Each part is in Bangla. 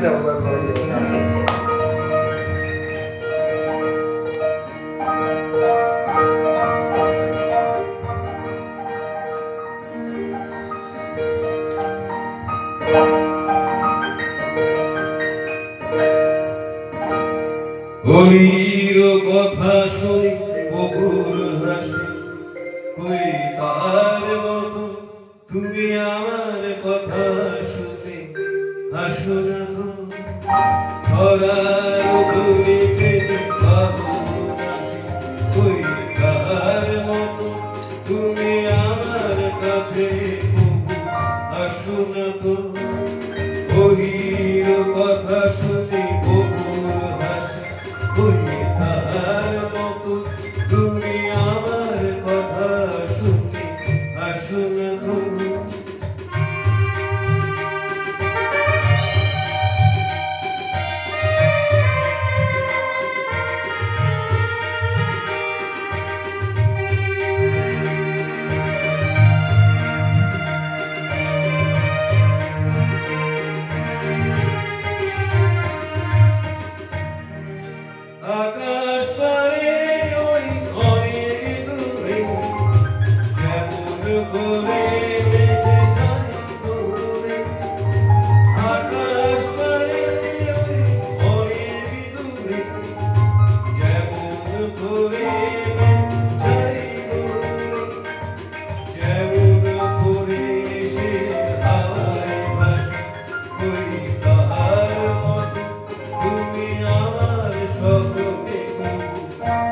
ব্যবহার করা যেতে পারে। হরির কথা শুনে বকুল হাসে, কই তার মতো তুমি আমার কথা শুনে হাসো না তো। ধরার ঘুরিতে কই তার মতো তুমি আমার কাছে হাসো না তো। হরির কথা শুনে বকুল হাসে, কই তার মতো তুমি আমার কথা শুনে হাসো না তো। আকাশ পারে ওই অনেক দূরে, কেমন করে বেঁধে যায় দূরে। আকাশ পারে ওই অনেক দূরে, কেমন করে বেঁধে যায় দূরে। কেমন করে সে হাওয়ায় ভাসে, কই তাহার মতো তুমি আমার স্বপ্নে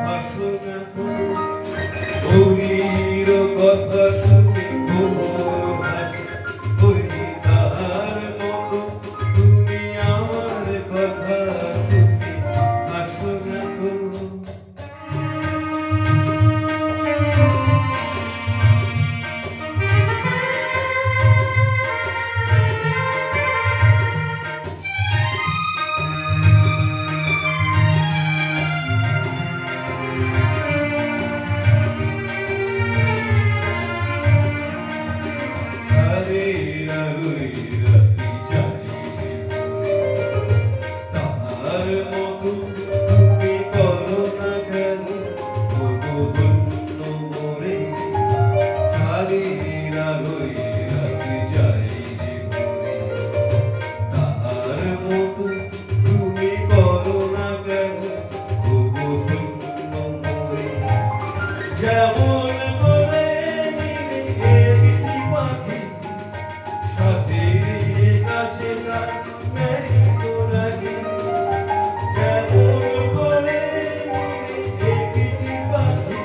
হাসো না তো। হরির কথা শুনে ভোর হাসে, কই তাহার মতো তুমি আমার কথা শুনে হাসো না তো। যেমন করে নিয়ে একটি পাখি সাথীর কাছে তার মেরিগো ডাকে। যেমন করে নিয়ে একটি পাখি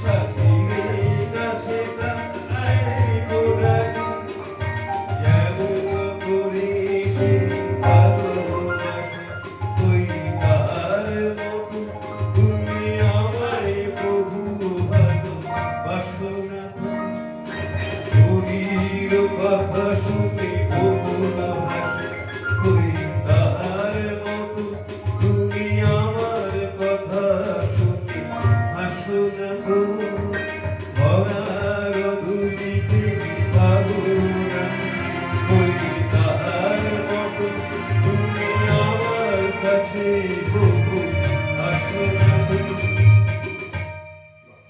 সাথীর কাছে তার মেরিগো ডাকে। যেমন করে সে ভালোবাসে, কই তার মতো তুমি আমায় প্রভু ভালোবাসো না তো। হরির কথা